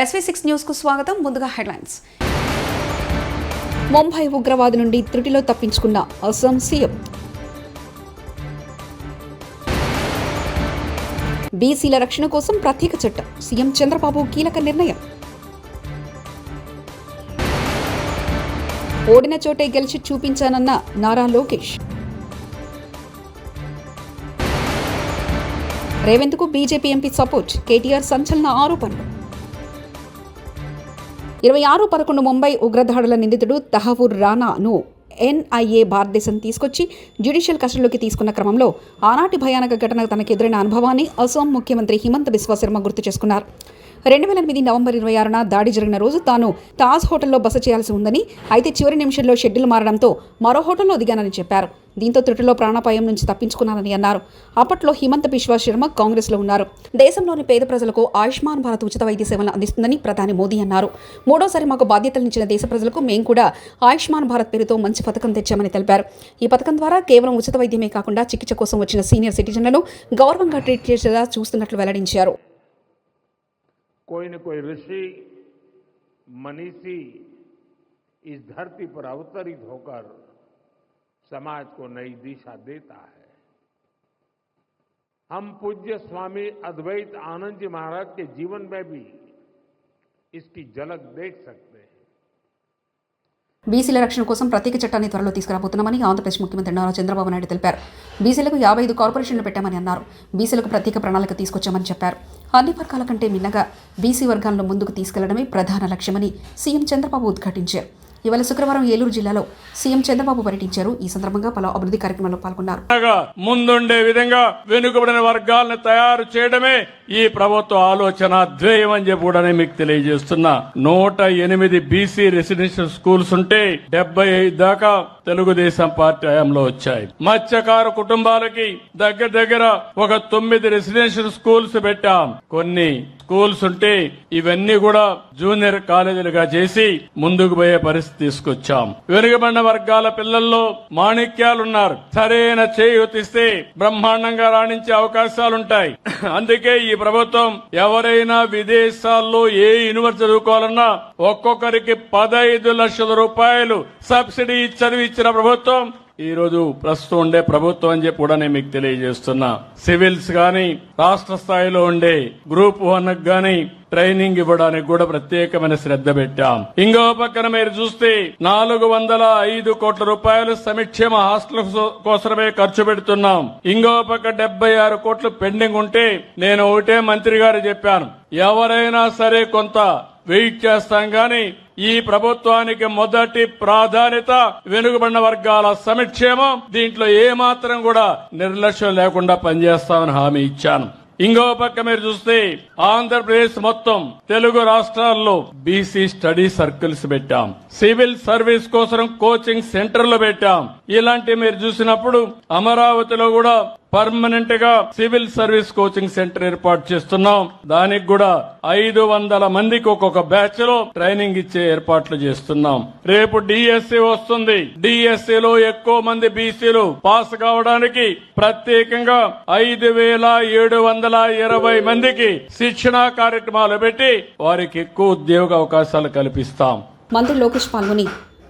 SV6 news కు స్వాగతం. ముందుగా హెడ్లైన్స్. ముంబై ఉగ్రవాది నుండి త్రుటిలో తప్పించుకున్న అస్సాం సీఎం. బీసీల రక్షణ కోసం ప్రత్యేక చట్టం, సీఎం చంద్రబాబు కీలక నిర్ణయం. ఓడిన చోటే గెలిచి చూపించానన్న నారా లోకేష్. రేవంత్కు బీజేపీ ఎంపీ సపోర్ట్, కేటీఆర్ సంచలన ఆరోపణలు. 26/11 ముంబై ఉగ్రదాడుల నిందితుడు తహవూర్ రానాను NIA భారతదేశం తీసుకొచ్చి జ్యుడిషియల్ కస్టడీలోకి తీసుకున్న క్రమంలో ఆనాటి భయానక ఘటన తనకెదురైన అనుభవాన్ని అస్సాం ముఖ్యమంత్రి హిమంత బిశ్వ శర్మ గుర్తు చేసుకున్నారు. 2008 నవంబర్ 26న దాడి జరిగిన రోజు తాను తాజ్ హోటల్లో బస చేయాల్సి ఉందని, అయితే చివరి నిమిషంలో షెడ్యూల్ మారడంతో మరో హోటల్లో దిగానని చెప్పారు. దీంతో త్రుటిలో ప్రాణాపాయం నుంచి తప్పించుకున్నానని అన్నారు. అప్పట్లో హిమంత బిశ్వ శర్మ కాంగ్రెస్లో ఉన్నారు. దేశంలోని పేద ప్రజలకు ఆయుష్మాన్ భారత్ ఉచిత వైద్య సేవలను అందిస్తుందని ప్రధాని మోదీ అన్నారు. మూడోసారి మాకు బాధ్యతలనిచ్చిన దేశ ప్రజలకు మేము కూడా ఆయుష్మాన్ భారత్ పేరుతో మంచి పథకం తెచ్చామని తెలిపారు. ఈ పథకం ద్వారా కేవలం ఉచిత వైద్యమే కాకుండా చికిత్స కోసం వచ్చిన సీనియర్ సిటిజన్లను గౌరవంగా ట్రీట్ చేసేలా చూస్తున్నట్లు వెల్లడించారు. कोई न कोई ऋषि मनीषी इस धरती पर अवतरित होकर समाज को नई दिशा देता है. हम पूज्य स्वामी अद्वैत आनंद जी महाराज के जीवन में भी इसकी झलक देख सकते हैं. బీసీల రక్షణ కోసం ప్రత్యేక చట్టాన్ని త్వరలో తీసుకురాబోతున్నామని ఆంధ్రప్రదేశ్ ముఖ్యమంత్రి నారా చంద్రబాబు నాయుడు తెలిపారు. బీసీలకు 55 కార్పొరేషన్లు పెట్టామని అన్నారు. బీసీలకు ప్రత్యేక ప్రణాళిక తీసుకొచ్చామని చెప్పారు. అన్ని వర్గాల కంటే మిన్నగా బీసీ వర్గాలను ముందుకు తీసుకెళ్లడమే ప్రధాన లక్ష్యమని సీఎం చంద్రబాబు ఉద్ఘాటించారు. ఇవాళ శుక్రవారం ఏలూరు జిల్లాలో సీఎం చంద్రబాబు పర్యటించారు. ఈ సందర్భంగా పలు అభివృద్ధి కార్యక్రమాల్లో పాల్గొన్నారు. ముందుండే విధంగా వెనుకబడిన వర్గాలను తయారు చేయడమే ఈ ప్రభుత్వ ఆలోచన ధ్యేయం అని చెప్పి కూడా మీకు తెలియజేస్తున్నా. 108 బీసీ రెసిడెన్షియల్ స్కూల్స్ ఉంటే 75 దాకా తెలుగుదేశం పార్టీ హయాంలో వచ్చాయి. మత్స్యకారు కుటుంబాలకి దగ్గర ఒక 9 రెసిడెన్షియల్ స్కూల్స్ పెట్టాం. కొన్ని స్కూల్స్ ఉంటే ఇవన్నీ కూడా జూనియర్ కాలేజీలుగా చేసి ముందుకు పోయే పరిస్థితి తీసుకొచ్చాం. వెనుకబడిన వర్గాల పిల్లల్లో మాణిక్యాలున్నారు. సరైన చేయూతిస్తే బ్రహ్మాండంగా రాణించే అవకాశాలుంటాయి. అందుకే ఈ ప్రభుత్వం ఎవరైనా విదేశాల్లో ఏ యూనివర్సిటీ చదువుకోవాలన్నా ఒక్కొక్కరికి 15 లక్షల రూపాయలు సబ్సిడీ చదివించిన ప్రభుత్వం ఈ రోజు ప్రస్తుతం ఉండే ప్రభుత్వం అని చెప్పి కూడా నేను మీకు తెలియజేస్తున్నా. సివిల్స్ గాని రాష్ట్ర స్థాయిలో ఉండే గ్రూప్ 1 గాని ట్రైనింగ్ ఇవ్వడానికి కూడా ప్రత్యేకమైన శ్రద్ధ పెట్టాం. ఇంకో పక్కన మీరు చూస్తే 405 కోట్ల రూపాయలు సంక్షేమ హాస్టల్ కోసమే ఖర్చు పెడుతున్నాం. ఇంకో పక్క 76 కోట్లు పెండింగ్ ఉంటే నేను ఒకటే మంత్రి గారు చెప్పాను, ఎవరైనా సరే కొంత వెయిట్ చేస్తాం గాని ఈ ప్రభుత్వానికి మొదటి ప్రాధాన్యత వెనుకబడిన వర్గాల సంక్షేమం. దీంట్లో ఏమాత్రం కూడా నిర్లక్ష్యం లేకుండా పనిచేస్తామని హామీ ఇచ్చాను. ఇంకో పక్క మీరు చూస్తే ఆంధ్రప్రదేశ్ మొత్తం తెలుగు రాష్ట్రాల్లో బీసీ స్టడీ సర్కిల్స్ పెట్టాం. సివిల్ సర్వీస్ కోసం కోచింగ్ సెంటర్లు పెట్టాం. ఇలాంటి మీరు చూసినప్పుడు అమరావతిలో కూడా పర్మనెంట్ గా సివిల్ సర్వీస్ కోచింగ్ సెంటర్ ఏర్పాటు చేస్తున్నాం. దానికి కూడా 500 మందికి ఒక్కొక్క బ్యాచ్ లో ట్రైనింగ్ ఇచ్చే ఏర్పాట్లు చేస్తున్నాం. రేపు డిఎస్సి వస్తుంది. డిఎస్సిలో ఎక్కువ మంది బీసీలు పాస్ కావడానికి ప్రత్యేకంగా 5,720 మందికి శిక్షణా కార్యక్రమాలు పెట్టి వారికి ఎక్కువ ఉద్యోగ అవకాశాలు కల్పిస్తాం. మంత్రి లోకేష్ పాల్గొని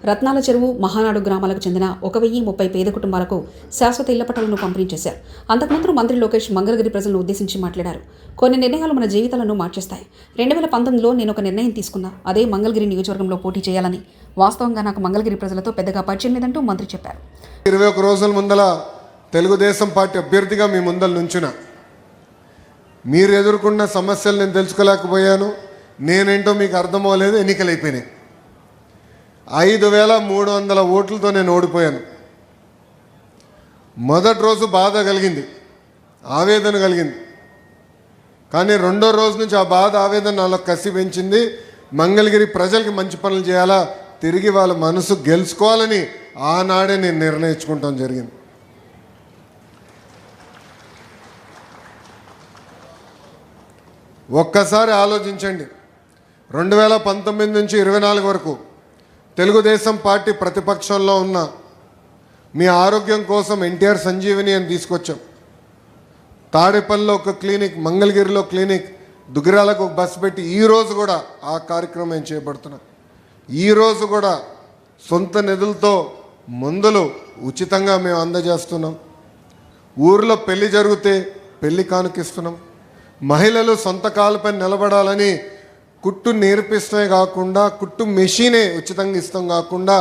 రత్నాల చెరువు, మహానాడు గ్రామాలకు చెందిన 1030 పేద కుటుంబాలకు శాశ్వత ఇళ్ల పట్టాలను పంపిణీ చేశారు. అంతకుముందు మంత్రి లోకేష్ మంగళగిరి ప్రజలను ఉద్దేశించి మాట్లాడారు. కొన్ని నిర్ణయాలు మన జీవితాలను మార్చేస్తాయి. 2019లో నేను ఒక నిర్ణయం తీసుకున్నా, అదే మంగళగిరి నియోజకవర్గంలో పోటీ చేయాలని. వాస్తవంగా నాకు మంగళగిరి ప్రజలతో పెద్దగా పరిచయం లేదంటూ మంత్రి చెప్పారు. 21 రోజుల ముందల తెలుగుదేశం పార్టీ అభ్యర్థిగా మీ ముందల నుంచున మీరు ఎదుర్కొన్న సమస్యలు నేను తెలుసుకోలేకపోయాను. నేనేంటో మీకు అర్థమవలేదు. ఎన్నికలు అయిపోయినాయి. 5,300 ఓట్లతో నేను ఓడిపోయాను. మొదటి రోజు బాధ కలిగింది, ఆవేదన కలిగింది. కానీ రెండో రోజు నుంచి ఆ బాధ, ఆవేదన నాలో కసి పెంచింది. మంగళగిరి ప్రజలకి మంచి పనులు చేయాలా, తిరిగి వాళ్ళ మనసు గెలుచుకోవాలని ఆనాడే నేను నిర్ణయించుకుంటాం జరిగింది. ఒక్కసారి ఆలోచించండి. 2019 నుంచి 24 వరకు తెలుగుదేశం పార్టీ ప్రతిపక్షంలో ఉన్న మీ ఆరోగ్యం కోసం ఎన్టీఆర్ సంజీవిని అని తీసుకొచ్చాం. తాడేపల్లిలో ఒక క్లినిక్, మంగళగిరిలో క్లినిక్, దుగ్గిరాలకు ఒక బస్సు పెట్టి ఈరోజు కూడా ఆ కార్యక్రమం మేము చేపడుతున్నాం. ఈరోజు కూడా సొంత నిధులతో మందులు ఉచితంగా మేము అందజేస్తున్నాం. ఊర్లో పెళ్లి జరిగితే పెళ్లి కానుకిస్తున్నాం. మహిళలు సొంత కాళ్ళపై నిలబడాలని కుట్టు నేర్పిస్తమే కాకుండా కుట్టు మెషినే ఉచితంగా ఇస్తాం కాకుండా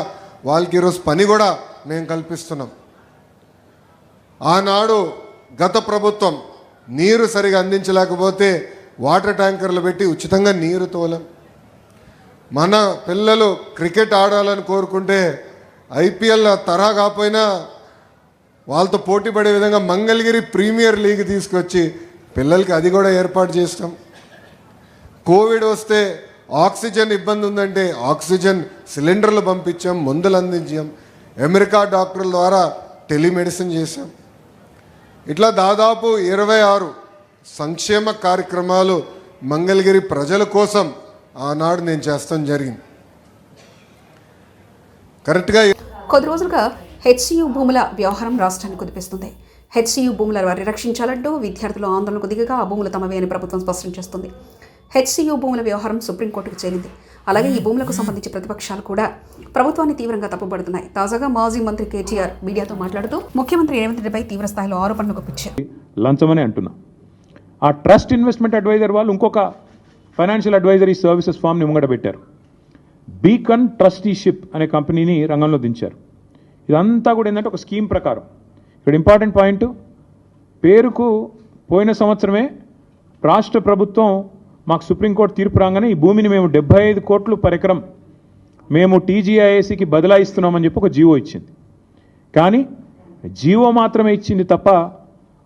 వాళ్ళకి ఈరోజు పని కూడా మేము కల్పిస్తున్నాం. ఆనాడు గత ప్రభుత్వం నీరు సరిగా అందించలేకపోతే వాటర్ ట్యాంకర్లు పెట్టి ఉచితంగా నీరు తోలాం. మన పిల్లలు క్రికెట్ ఆడాలని కోరుకుంటే ఐపీఎల్ తరహా కాకపోయినా వాళ్ళతో పోటీ పడే విధంగా మంగళగిరి ప్రీమియర్ లీగ్ తీసుకొచ్చి పిల్లలకి అది కూడా ఏర్పాటు చేస్తాం. కోవిడ్ వస్తే ఆక్సిజన్ ఇబ్బంది ఉందంటే ఆక్సిజన్ సిలిండర్లు పంపించాం, మందులు అందించాం. అమెరికా డాక్టర్ల ద్వారా టెలిమెడిసిన్ చేశాం. ఇట్లా దాదాపు 26 సంక్షేమ కార్యక్రమాలు మంగళగిరి ప్రజల కోసం ఆనాడు నేను చేస్తాం జరిగింది. కరెక్ట్గా కొద్ది రోజులుగా హెచ్సియు భూముల వ్యవహారం రాష్ట్రాన్ని కుదిపిస్తుంది. హెచ్సియు భూముల పరిరక్షించాలంటూ విద్యార్థులు ఆందోళనకు దిగగా ఆ భూములు తమవే అని ప్రభుత్వం స్పష్టం చేస్తుంది. హెచ్సియు భూముల వ్యవహారం సుప్రీంకోర్టుకు చేరింది. అలాగే ఈ భూములకు సంబంధించి ప్రతిపక్షాలు కూడా ప్రభుత్వాన్ని తీవ్రంగా తప్పుపడుతున్నాయి. తాజాగా మాజీ మంత్రి కేటీఆర్ మీడియాతో మాట్లాడుతూ ముఖ్యమంత్రి రేవంత్ రెడ్డిపై తీవ్ర స్థాయిలో ఆరోపణలు గుప్పించారు. లంచమని అంటున్నా. ఆ ట్రస్ట్ ఇన్వెస్ట్మెంట్ అడ్వైజర్ వాళ్ళు ఇంకొక ఫైనాన్షియల్ అడ్వైజరీ సర్వీసెస్ ఫామ్ని ముంగడ పెట్టారు. బీకన్ ట్రస్టీషిప్ అనే కంపెనీని రంగంలో దించారు. ఇదంతా కూడా ఏంటంటే ఒక స్కీమ్ ప్రకారం. ఇక్కడ ఇంపార్టెంట్ పాయింట్, పేరుకు పోయిన సంవత్సరమే రాష్ట్ర ప్రభుత్వం మాకు సుప్రీంకోర్టు తీర్పు రాగానే ఈ భూమిని మేము 75 కోట్లు పర్ ఎకరం మేము టీజీఐఏసీకి బదలాయిస్తున్నామని చెప్పి ఒక జీవో ఇచ్చింది. కానీ జీవో మాత్రమే ఇచ్చింది తప్ప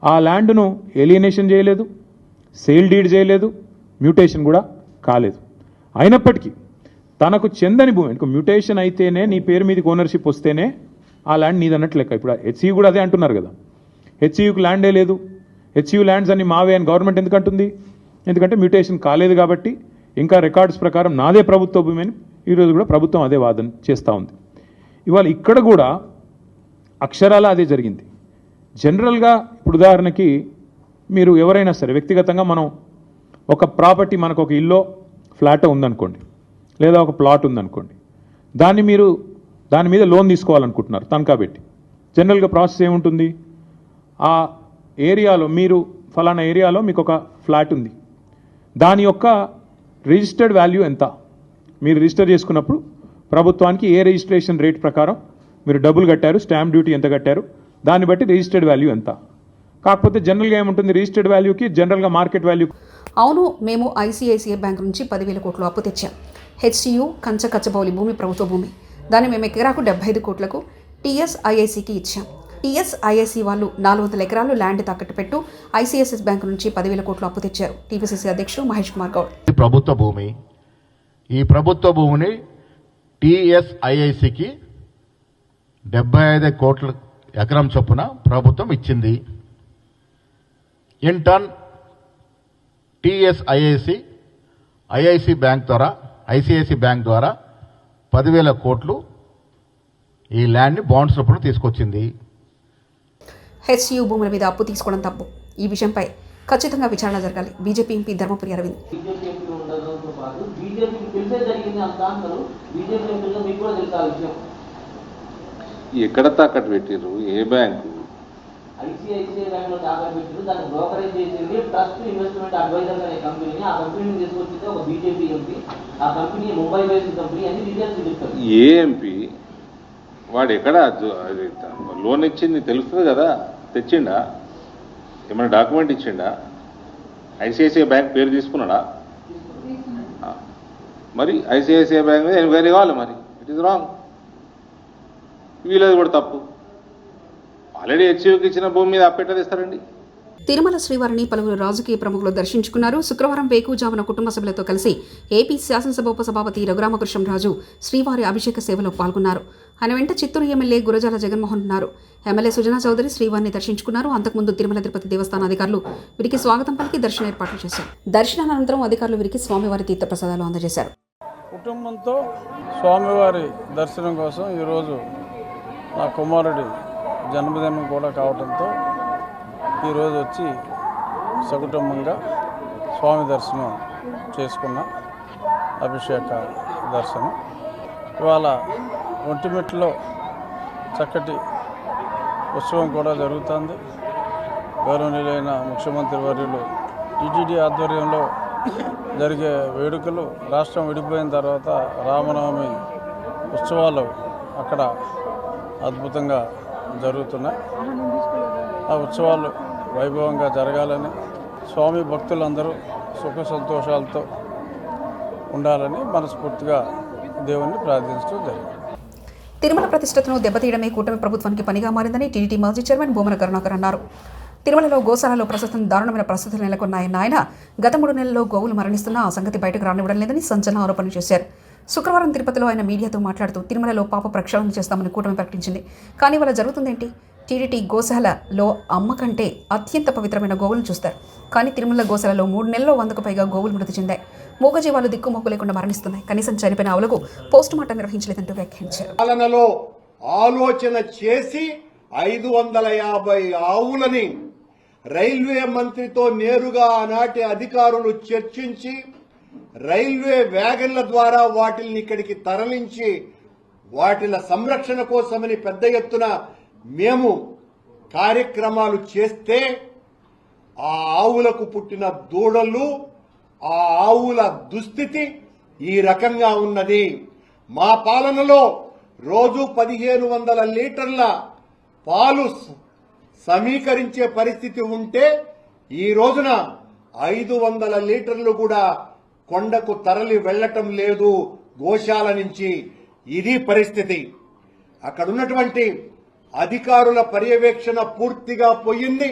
ఆ ల్యాండ్ను ఎలియనేషన్ చేయలేదు, సేల్ డీడ్ చేయలేదు, మ్యూటేషన్ కూడా కాలేదు. అయినప్పటికీ తనకు చెందని భూమి, మ్యూటేషన్ అయితేనే నీ పేరు మీదకి ఓనర్షిప్ వస్తేనే ఆ ల్యాండ్ నీదన్నట్టు లెక్క. ఇప్పుడు హెచ్సియు కూడా అదే అంటున్నారు కదా, హెచ్సియుకి ల్యాండే లేదు, హెచ్సియు ల్యాండ్స్ అన్ని మావే అని గవర్నమెంట్ ఎందుకు అంటుంది? ఎందుకంటే మ్యూటేషన్ కాలేదు కాబట్టి ఇంకా రికార్డ్స్ ప్రకారం నాదే ప్రభుత్వ భూమి అని ఈరోజు కూడా ప్రభుత్వం అదే వాదన చేస్తూ ఉంది. ఇవాళ ఇక్కడ కూడా అక్షరాల అదే జరిగింది. జనరల్గా ఇప్పుడు ఉదాహరణకి మీరు ఎవరైనా సరే వ్యక్తిగతంగా మనం ఒక ప్రాపర్టీ, మనకు ఒక ఇల్లో ఫ్లాట్ ఉందనుకోండి, లేదా ఒక ప్లాట్ ఉందనుకోండి, దాని మీద లోన్ తీసుకోవాలనుకుంటున్నారు తనఖా పెట్టి. జనరల్గా ప్రాసెస్ ఏముంటుంది? ఆ ఏరియాలో మీరు ఫలానా ఏరియాలో మీకు ఒక ఫ్లాట్ ఉంది, దాని యొక్క రిజిస్టర్డ్ వాల్యూ ఎంత, మీరు రిజిస్టర్ చేసుకున్నప్పుడు ప్రభుత్వానికి ఏ రిజిస్ట్రేషన్ రేట్ ప్రకారం మీరు డబ్బులు కట్టారు, స్టాంప్ డ్యూటీ ఎంత కట్టారు, దాన్ని బట్టి రిజిస్టర్డ్ వాల్యూ ఎంత. కాకపోతే జనరల్గా ఏముంటుంది, రిజిస్టర్డ్ వాల్యూకి జనరల్గా మార్కెట్ వాల్యూ. అవును, మేము ఐసిఐసిఐ బ్యాంక్ నుంచి 10,000 కోట్లు అప్పు తెచ్చాం. హెచ్సియు కచ్చబౌలి భూమి ప్రభుత్వ భూమి, దాన్ని మేము ఎకరాకు 75 కోట్లకు టీఎస్ఐఐసికి ఇచ్చాం. టీఎస్ఐఐసి వాళ్ళు 400 ఎకరాలు ల్యాండ్ తాకట్టు పెట్టు ఐసిఐసిఐ బ్యాంక్ నుంచి 10,000 కోట్లు అప్పు తెచ్చారు. టీపీసీసీ అధ్యక్షుడు మహేష్ కుమార్ గౌడ్. ప్రభుత్వ భూమి, ఈ ప్రభుత్వ భూమిని టీఎస్ఐఐసికి 75 కోట్ల ఎకరం చొప్పున ప్రభుత్వం ఇచ్చింది. In turn TSIIC IIC bank ద్వారా ఐసిఐసి బ్యాంక్ ద్వారా 10,000 కోట్లు ఈ ల్యాండ్ని బాండ్స్ రూపంలో తీసుకొచ్చింది. హెచ్సియు భూముల మీద అప్పు తీసుకోవడం తప్పు. ఈ విషయంపై ఖచ్చితంగా విచారణ జరగాలి. BJP MP Dharmapuri Arvind. ఎక్కడ తాకట్టు పెట్టిర్రు? ఏ బ్యాంకు? ఐసిఐసిఐ బ్యాంక్ లో తాకట్టు పెట్టిరు. దాన్ని బ్రోకరేజ్ చేసింది ట్రస్ట్ ఇన్వెస్ట్మెంట్ అడ్వైజర్స్ అనే కంపెనీ. ఆ కంపెనీని తీసుకొచ్చింది ఒక బీజేపీ ఎంపీ. ఆ కంపెనీ ముంబై బేస్డ్ కంపెనీ అని డీటెయిల్స్ చెప్తారు. ఏ ఎంపీ? వాడు ఎక్కడ లోన్ ఇచ్చింది తెలుస్తుంది కదా, తెచ్చిండా? ఏమైనా డాక్యుమెంట్ ఇచ్చిండా? ఐసిఐసిఐ బ్యాంక్ పేరు తీసుకున్నాడా? మరి ఐసిఐసిఐ బ్యాంక్ మీద ఎంక్వైరీ కావాలి. మరి ఇట్ ఈస్ రాంగ్. వీళ్ళది కూడా తప్పు. ఆల్రెడీ హెచ్సియుకి ఇచ్చిన భూమి మీద అప్పెట్టదిస్తారండి. తిరుమల శ్రీవారిని పలువురు రాజకీయ ప్రముఖులు దర్శించుకున్నారు. శుక్రవారం వేకువజామున కుటుంబ సభ్యులతో కలిసి ఏపీ శాసనసభ ఉపసభాపతి రఘురామకృష్ణంరాజు శ్రీవారి అభిషేక సేవలో పాల్గొన్నారు. ఆయన వెంట చిత్తూరు ఎమ్మెల్యే గురజాల జగన్మోహన్ ఉన్నారు. ఎమ్మెల్యే సుజనా చౌదరి శ్రీవారిని దర్శించుకున్నారు. అంతకుముందు తిరుమల తిరుపతి దేవస్థాన అధికారులు వీరికి స్వాగతం పలికి దర్శన ఏర్పాట్లు చేశారు. దర్శనానంతరం అధికారులు వీరికి స్వామివారి తీర్థప్రసాదాలు అందజేశారు. కుటుంబంతో స్వామివారి దర్శనం కోసం ఈరోజు నా కుమారుడి జన్మదినం కూడా కావడంతో ఈరోజు వచ్చి సకుటుంబంగా స్వామి దర్శనం చేసుకున్న అభిషేక దర్శనం. ఇవాళ ఒంటిమిట్టలో చక్కటి ఉత్సవం కూడా జరుగుతుంది. గౌరవనీయులైన ముఖ్యమంత్రి వర్యులు టీటీడీ ఆధ్వర్యంలో జరిగే వేడుకలు, రాష్ట్రం విడిపోయిన తర్వాత రామనవమి ఉత్సవాలు అక్కడ అద్భుతంగా జరుగుతున్నాయి. ఆ ఉత్సవాలు వైభవంగా జరగాలని, స్వామి భక్తులందరూ సుఖ సంతోషాలతో ఉండాలని మనస్ఫూర్తిగా దేవుణ్ణి ప్రార్థించడం జరిగింది. తిరుమల ప్రతిష్టతను దెబ్బతీయడమే కూటమి ప్రభుత్వానికి పనిగా మారిందని టీటీడీ మాజీ చైర్మన్ భూమన కరుణాకర్ అన్నారు. తిరుమలలో గోశాలలో ప్రస్తుతం దారుణమైన పరిస్థితులు నెలకొన్నాయన్న ఆయన గత 3 నెలల్లో గోవులు మరణిస్తున్నా ఆ సంగతి బయటకు రానివ్వడం లేదని సంచలన ఆరోపణలు చేశారు. శుక్రవారం తిరుపతిలో ఆయన మీడియాతో మాట్లాడుతూ తిరుమలలో పాప ప్రక్షాళన చేస్తామని కూటమి ప్రకటించింది. కానీ ఇవాళ జరుగుతుందేంటి? టీటీడీ గోశాలలో అమ్మ కంటే అత్యంత పవిత్రమైన గోవులను చూస్తారు. కానీ తిరుమల గోశాలలో 3 నెలల్లో 100కు పైగా గోవులు మృతి చెందాయి. మూగజీవాలు దిక్కుమొక్కు లేకుండా మరణిస్తున్నాయి. కనీసం చనిపోయిన ఆవులకు పోస్ట్ మార్టం నిర్వహించలేదంటూ వ్యాఖ్యానించారు. పాలనలో ఆలోచన చేసి 550 ఆవులని రైల్వే మంత్రితో నేరుగా ఆనాటి అధికారులు చర్చించి రైల్వే వ్యాగన్ల ద్వారా వాటిని ఇక్కడికి తరలించి వాటిల సంరక్షణ కోసమని పెద్ద ఎత్తున మేము కార్యక్రమాలు చేస్తే ఆ ఆవులకు పుట్టిన దూడలు, ఆ ఆవుల దుస్థితి ఈ రకంగా ఉన్నది. మా పాలనలో రోజు 1500 లీటర్ల పాలు సమీకరించే పరిస్థితి ఉంటే ఈ రోజున 500 లీటర్లు కూడా కొండకు తరలి వెళ్లటం లేదు గోశాల నుంచి. ఇది పరిస్థితి. అక్కడున్నటువంటి అధికారుల పర్యవేక్షణ పూర్తిగా పోయింది.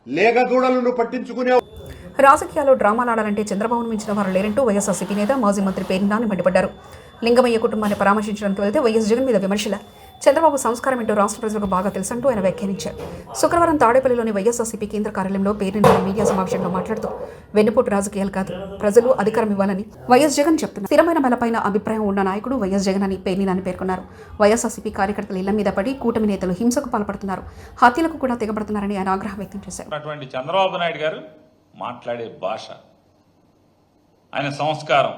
లేగదూడలను పట్టించుకునే రాజకీయాల్లో డ్రామాలాడాలంటే చంద్రబాబును మించిన వారు లేరంటూ వైఎస్ఆర్సీపీ నేత మాజీ మంత్రి పేర్ని నాని మండిపడ్డారు. లింగమయ్య కుటుంబాన్ని పరామర్శించడానికి వెళ్తే వైఎస్ జగన్ మీద విమర్శల. చంద్రబాబు సంస్కారం ఏంటో రాష్ట్ర ప్రజలకు బాగా తెలుసంటూ ఆయన వ్యాఖ్యానించారు. శుక్రవారం తాడేపల్లిలోని వైఎస్ఆర్సీపీ కేంద్ర కార్యాలయంలో పేర్ని నాని మీడియా సమావేశంలో మాట్లాడుతూ వెన్నుపోటు రాజకీయాలు కాదు, ప్రజలు అధికారం ఇవ్వాలని వైఎస్ జగన్ చెప్తున్నారు. స్థిరమైన బలపైన అభిప్రాయం ఉన్న నాయకుడు వైఎస్ జగన్ అని పేర్ని నాని పేర్కొన్నారు. వైఎస్ఆర్సీపీ కార్యకర్తల ఇళ్ల మీద పడి కూటమి నేతలు హింసకు పాల్పడుతున్నారు, హత్యలకు కూడా తెగబడుతున్నారని ఆయన ఆగ్రహం వ్యక్తం చేశారు. చంద్రబాబు నాయుడు గారు మాట్లాడే భాష, ఆయన సంస్కారం,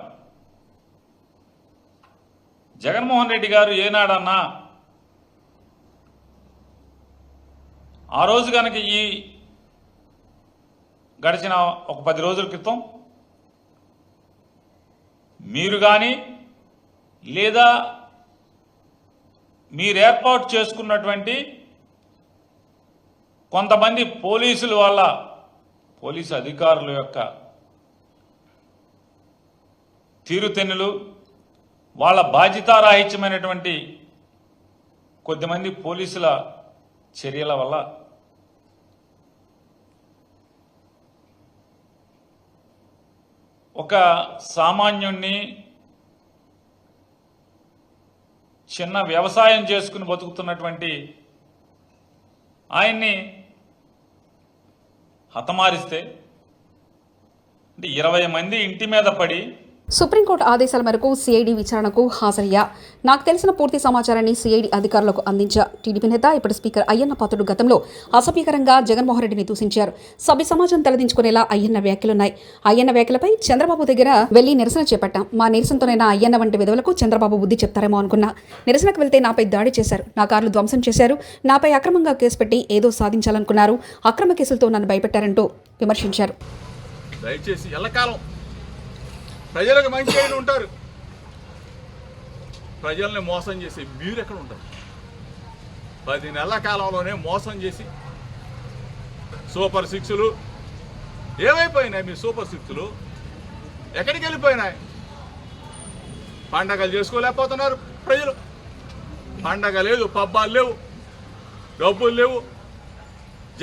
జగన్మోహన్ రెడ్డి గారు ఏనాడన్నా ఆ రోజు కనుక ఈ గడిచిన ఒక 10 రోజుల క్రితం మీరు కానీ లేదా మీరు ఏర్పాటు చేసుకున్నటువంటి కొంతమంది పోలీసుల వల్ల, పోలీసు అధికారుల యొక్క తీరుతెన్నులు, వాళ్ళ బాధ్యతారాహిత్యమైనటువంటి కొద్దిమంది పోలీసుల చర్యల వల్ల ఒక సామాన్యుణ్ణి, చిన్న వ్యవసాయం చేసుకుని బతుకుతున్నటువంటి ఆయన్ని హతమారిస్తే అంటే 20 మంది ఇంటి మీద పడి. సుప్రీంకోర్టు ఆదేశాల మేరకు సిఐడి విచారణకు హాజరయ్యా. నాకు తెలిసిన పూర్తి సమాచారాన్ని సిఐడి అధికారులకు అందించా. టీడీపీ నేత ఇప్పటి స్పీకర్ అయ్యన్న పాత్రుడు గతంలో అసభ్యకరంగా జగన్మోహన్ రెడ్డిని దూషించారు. సభ్య సమాజం తలదించుకునేలా అయ్యన్న వ్యాఖ్యలున్నాయి. అయ్యన్న వ్యాఖ్యలపై చంద్రబాబు దగ్గర వెళ్లి నిరసన చేపట్టాం. మా నిరసనతోనైనా అయ్యన్న వంటి విధులకు చంద్రబాబు బుద్ధి చెప్తారేమో అనుకున్నా. నిరసనకు వెళ్తే నాపై దాడి చేశారు, నా కార్లు ధ్వంసం చేశారు, నాపై అక్రమంగా కేసు పెట్టి ఏదో సాధించాలనుకున్నారు, అక్రమ కేసులతో నన్ను భయపెట్టారంటూ విమర్శించారు. దయచేసి ఎల్లకాలం ప్రజలకు మంచి అయిన ఉంటారు, ప్రజల్ని మోసం చేసి మీరు ఎక్కడ ఉంటారు? 10 నెలల కాలంలోనే మోసం చేసి సూపర్ 6లు ఏమైపోయినాయి? మీ సూపర్ 6లు ఎక్కడికి వెళ్ళిపోయినాయి? పండగలు చేసుకోలేకపోతున్నారు ప్రజలు. పండగ లేదు, పబ్బాలు లేవు, డబ్బులు లేవు.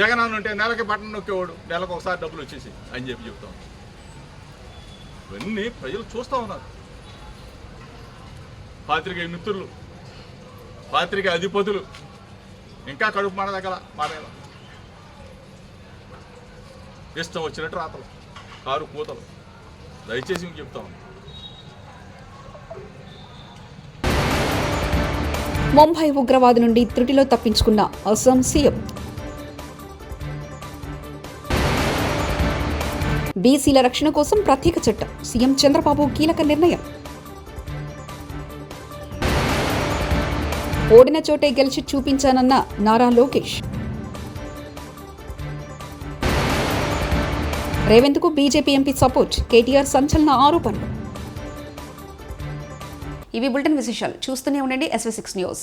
జగన్ అని ఉంటే నెలకి బట్టన్ నొక్కేవాడు, నెలకు ఒకసారి డబ్బులు వచ్చేసి అని చెప్తాం. ఇవన్నీ ప్రజలు చూస్తూ ఉన్నారు. పాత్రికేయ మిత్రులు, పాత్రికేయ అధిపతులు ఇంకా కడుపు మనదగల మారేలా ఇష్టం వచ్చినట్టు రాతలు, కారు కూతలు. దయచేసి మీకు చెప్తా ఉన్నాను. ముంబై ఉగ్రవాది నుండి త్రుటిలో తప్పించుకున్న అస్సాం సీఎం. బీసీల రక్షణ కోసం ప్రత్యేక చట్టం, సీఎం చంద్రబాబు కీలక నిర్ణయం. ఓడిన చోటే గెలిచి చూపించానన్న నారా లోకేష్. రేవంత్కు బీజేపీ ఎంపీ సపోర్ట్, కేటీఆర్ సంచలన ఆరోపణలు. ఇవి బులెటిన్ విశేషాలు. చూస్తూనే ఉండండి SV6 న్యూస్.